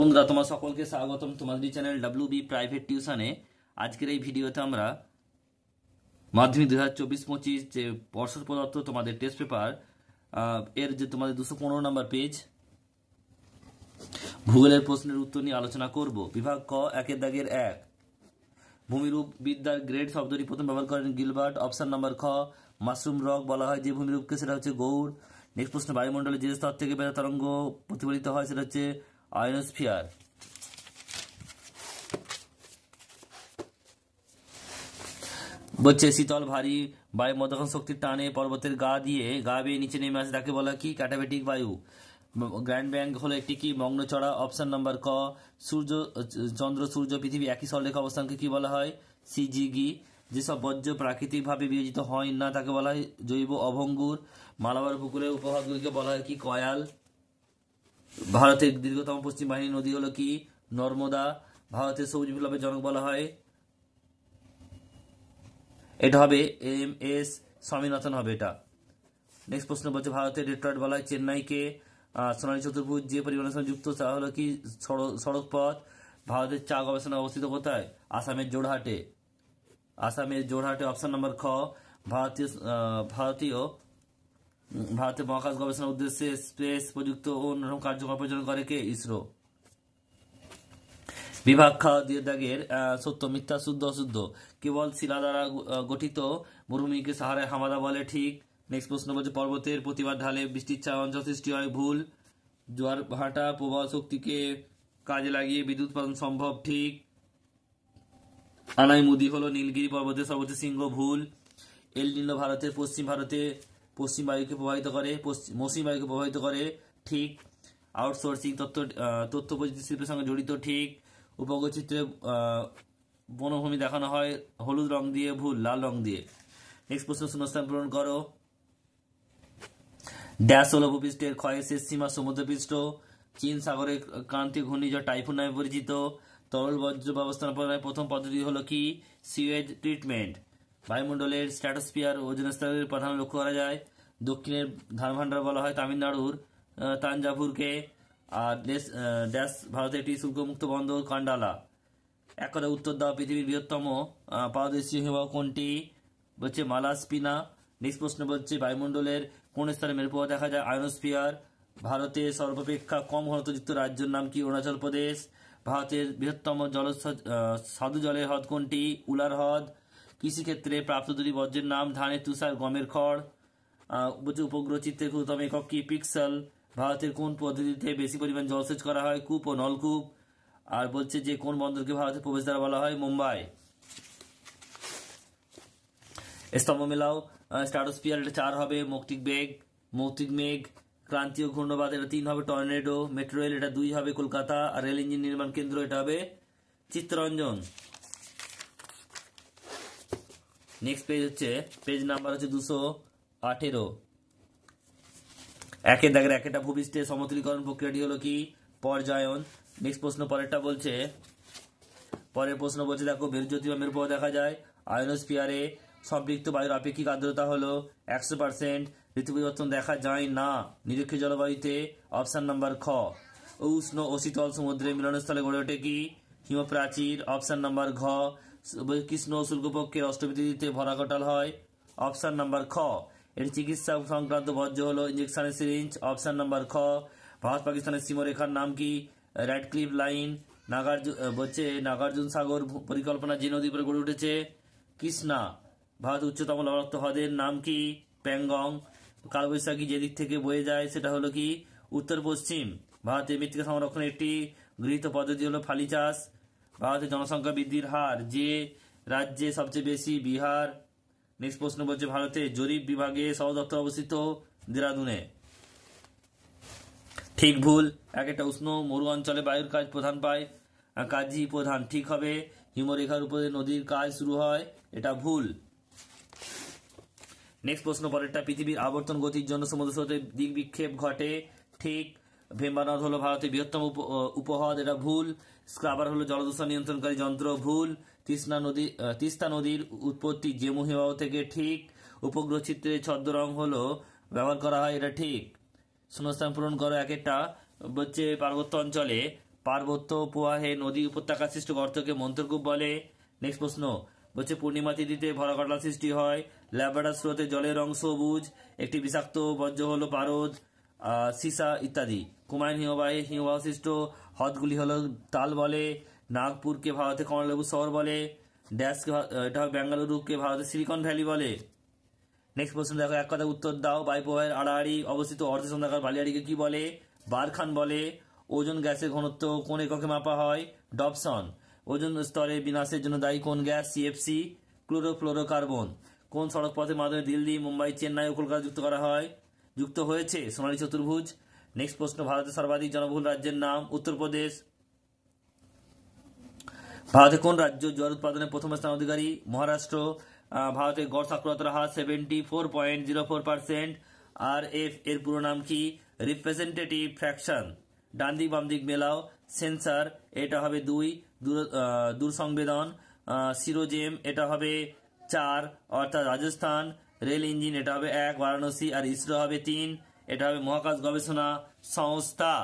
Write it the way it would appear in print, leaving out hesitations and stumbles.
বন্ধুরা তোমার সকলকে স্বাগতম তোমাদের চ্যানেল WB প্রাইভেট টিউশনে। আজকের এই ভিডিওতে আমরা মাধ্যমিক 2024-25 যে পর্ষদ প্রদত্ত তোমাদের টেস্ট পেপার এর যে তোমাদের 215 নম্বর পেজ ভূগোলের প্রশ্নের উত্তর নিয়ে আলোচনা করব। বিভাগ ক, একের দাগের 1, ভূমিরূপ বিদ্যার গ্রেড শব্দটি প্রথম ব্যবহার করেন গিলবার্ট। অপশন নাম্বার খ, মাশরুম রক বলা হয় যে ভূমিরূপকে, সেটা হচ্ছে গৌড়। নেক্সট প্রশ্ন, বায়ুমণ্ডলে যে স্তর থেকে বেতা তরঙ্গ প্রতিফলিত হয় সেটা হচ্ছে আয়নোস্ফিয়ার। বলছে শীতল ভারী বায়ু মধ্যখন শক্তির টানে পর্বতের গা বেয়ে নিচে নেমে আসে, তাকে বলা কি? ক্যাটাবেটিক বায়ু। গ্র্যান্ড ব্যাংক হলো একটি কি? মগ্নচড়া। অপশন নাম্বার ক, চন্দ্র সূর্য পৃথিবী একই সরলরেখা অবস্থানকে কি বলা হয়? সিজিগি। যেসব বর্জ্য প্রাকৃতিকভাবে বিয়োজিত হয় না তাকে বলা হয় জৈব অভঙ্গুর। মালাবার উপকূলের উপহ্রদগুলিকে বলা হয় কি? কয়াল। ভারতের দীর্ঘতম পশ্চিম বাহিনী নদী হলো কি? নর্মদা। ভারতের সবুজ বিপ্লবের জনক বলা হয়, এটা হবে MS স্বামীনাথন হবে এটা। নেক্সট প্রশ্ন বলছে ভারতের ডেট্রয়েট বলা হয় চেন্নাইকে। সোনালী চতুর্ভুজ যে পরিবহনের সঙ্গে যুক্ত তা হলো কি? সড়ক পথ। ভারতের চা গবেষণা অবস্থিত কোথায়? আসামের জোরহাটে। অপশন নাম্বার খ, ভারতের মহাকাশ গবেষণার উদ্দেশ্যে স্পেস প্রযুক্ত ও অন্যান্য কার্যক্রম পরিচালনা করে কে? ইসরো। বিভাগ খ, দুই দাগের সত্য মিথ্যা শুদ্ধ অশুদ্ধ। কেবল শিলা দ্বারা গঠিত মরুভূমিকে সাহারায় হামাদা বলে, ঠিক। নেক্সট প্রশ্ন বলছে পর্বতের প্রতিবাদ ঢালে বৃষ্টির ছায়া অঞ্চল সৃষ্টি হয়, ভুল। জোয়ার ভাটা প্রবাহ শক্তিকে কাজে লাগিয়ে বিদ্যুৎ উৎপাদন সম্ভব, ঠিক। আনাইমুদি হলো নীলগিরি পর্বতের সর্বোচ্চ শৃঙ্গ, ভুল। এল নিনো ভারতের পশ্চিম বায়ুকে প্রভাবিত করে, ঠিক। আউটসোর্সিং তথ্য প্রযুক্তি শিল্পের সঙ্গে জড়িত, ঠিক। উপগ্রহ চিত্রে বনভূমি দেখানো হয় হলুদ রং দিয়ে, ভুল, লাল রং দিয়ে। নেক্সট প্রশ্ন শূন্যস্থান পূরণ করো। ড্যাশ হল ভূপৃষ্ঠের ক্ষয়ের শেষ সীমা সমুদ্রপৃষ্ঠ। চীন সাগরের ক্রান্তীয় ঘূর্ণিঝড় টাইফুন নামে পরিচিত। তরল বর্জ্য ব্যবস্থাপনার প্রথম পদ্ধতি হলো কি? Sewage treatment. বায়ুমণ্ডলের স্ট্র্যাটোস্ফিয়ার ওজোন স্তরের প্রধান লক্ষ্য করা যায়। দক্ষিণের ধান ভান্ডার বলা হয় তামিলনাড়ুর তাঞ্জাভুরকে। আর ড্যাশ ভারতের একটি শুল্কমুক্ত বন্দর কান্ডালা। এক কথা উত্তর দাও, পৃথিবীর বৃহত্তম পাদদেশীয় হিমবাহ কোনটি? বলছে মালাস্পিনা। নেক্সট প্রশ্ন বলছে বায়ুমণ্ডলের কোন স্তরে মেরুপ্রবাহ দেখা যায়? আয়নোস্ফিয়ার। ভারতের সর্বাপেক্ষা কম ঘনত্বযুক্ত রাজ্যের নাম কি? অরুণাচল প্রদেশ। ভারতের বৃহত্তম স্বাদু জলের হ্রদ কোনটি? উলার হ্রদ। কৃষিক্ষেত্রে প্রাপ্ত দুটি বর্জ্যের নাম? ধানের তুষার, গমের খড়। বলছে উপগ্রহ চিত্রের ক্ষুদ্রতম একক কি? পিক্সেল। ভারতের কোন পদ্ধতিতে বেশি পরিমাণ জলসেচ করা হয়? কূপ ও নলকূপ। আর বলছে যে কোন বন্দরকে ভারতের প্রবেশদ্বার বলা হয়? মুম্বাই। স্তম্ভ মেলাও। স্ট্র্যাটোস্ফিয়ার এটা 4 হবে। মৌক্তিক মেঘ। ক্রান্তীয় ঘূর্ণবাদ এটা 3 হবে। টর্নেডো। মেট্রো রেল এটা 2 হবে, কলকাতা। আর রেল ইঞ্জিন নির্মাণ কেন্দ্র এটা হবে চিত্তরঞ্জন। নেক্সট পেজ হচ্ছে পেজ নাম্বার হচ্ছে 218। একের দাগের একটা ভূপৃষ্ঠের সমতলীকরণ প্রক্রিয়াটি হলো কি? পর্যায়ন। নেক্সট প্রশ্ন পরের প্রশ্ন বলছে দেখো মেরুজ্যোতি বা মেরুপ্রবাহ দেখা যায় আয়নোস্ফিয়ারে। সম্পৃক্ত বায়ুর আপেক্ষিক আর্দ্রতা হলো 100%। ঋতু পরিবর্তন দেখা যায় না নিরক্ষীয় জলবায়ুতে। অপশন নাম্বার খ, উষ্ণ ও শীতল সমুদ্রের মিলনস্থলে গড়ে ওঠে কি? হিমপ্রাচীর। অপশন নাম্বার ঘ, কৃষ্ণ ও শুল্কপক্ষের অষ্টমী তিথিতে ভরা কাটাল হয়। অপশন নাম্বার খ, এর চিকিৎসা সংক্রান্ত বর্জ্য হলো ইঞ্জেকশনের সিরিঞ্জ। অপশন নাম্বার খ, ভারত পাকিস্তানের সীমারেখার নাম কি? Radcliffe line. নাগার্জুন সাগর পরিকল্পনা যে নদীর উপরে গড়ে উঠেছে? কৃষ্ণা। ভারত উচ্চতম লবণাক্ত হ্রদের নাম কি? প্যাংগং। কালবৈশাখী যে দিক থেকে বয়ে যায় সেটা হলো কি? উত্তর পশ্চিম। ভারতের মৃত্তিকা সংরক্ষণের একটি গৃহীত পদ্ধতি হলো ফালি চাষ। ভারতের জনসংখ্যা বৃদ্ধির হার যে রাজ্যে সবচেয়ে বেশি? বিহার। নেক্সট প্রশ্ন বলছে ভারতের জরিপ বিভাগে সদর দপ্তর অবস্থিত? দেরাদুনে। ঠিক ভুল। একটা উষ্ণ মরু অঞ্চলে বায়ুর কাজ প্রধান পায় কাজী প্রধান, ঠিক হবে। হিমরেখার উপরে নদীর কাজ শুরু হয়, এটা ভুল। নেক্সট প্রশ্ন পরেরটা, পৃথিবীর আবর্তন গতির জন্য সমুদ্র স্রোতের দিক বিক্ষেপ ঘটে, ঠিক। ভেম্বা নদ হলো ভারতের বৃহত্তম উপহ্রদ, এটা ভুল। স্ক্রাবার হলো জলদূষণ নিয়ন্ত্রণকারী যন্ত্র, ভুল। তিস্তা নদীর উৎপত্তি জেমু হিমবাহ থেকে, ঠিক। উপগ্রহ চিত্রে ছদ্মরং হলো ব্যবহার করা হয়, এটা ঠিক। শূন্যস্থান পূরণ করো। একটা হচ্ছে পার্বত্য অঞ্চলে পার্বত্য প্রবাহে নদী উপত্যকা সৃষ্ট গর্তকে মন্থরকূপ বলে। নেক্সট প্রশ্ন বলছে পূর্ণিমা তিথিতে ভরা কাটলা সৃষ্টি হয়। ল্যাব্রাডর স্রোতে জলের রং সবুজ। একটি বিষাক্ত বর্জ্য হলো পারদ, সীসা ইত্যাদি। কুমায়ুন হিমবাহ সৃষ্ট হ্রদগুলি হলো তাল বলে। নাগপুরকে ভারতে কমলালেবু শহর বলে। ড্যাশকে এটা হবে বেঙ্গালুরুকে ভারতের সিলিকন ভ্যালি বলে। নেক্সট প্রশ্ন দেখো, এক কথা উত্তর দাও। বায়ুপ্রবাহের আড়াআড়ি অবস্থিত অর্ধচন্দ্রাকার বালিয়াড়িকে কি বলে? বারখান বলে। ওজোন গ্যাসের ঘনত্ব কোন এককে মাপা হয়? ডবসন। ওজোন স্তরে বিনাশের জন্য দায়ী কোন গ্যাস? সিএফসি। ক্লোরোফ্লোরোকার্বন। কোন সড়ক পথের মাধ্যমে দিল্লি, মুম্বাই, চেন্নাই ও কলকাতা যুক্ত হয়েছে? সোনালী চতুর্ভুজ। নেক্সট প্রশ্ন, ভারতের সর্বাধিক জনবহুল রাজ্যের নাম? উত্তরপ্রদেশ। ভারতে কোন রাজ্য জল উৎপাদনে প্রথম স্থান অধিকারী? মহারাষ্ট্র। ভারতের গড় সাক্ষরতার হার 74.04%। আর এফ এর পুরো নাম কি? Representative fraction. ডান দিক বাম দিক মেলাও। সেন্সার এটা হবে 2। দূরসংবেদন সিরোজেম এটা হবে 4 অর্থাৎ রাজস্থান। রেল ইঞ্জিন এটা হবে 1 বারাণসী। আর ইসরো হবে 3, এটা হবে মহাকাশ গবেষণা সংস্থা।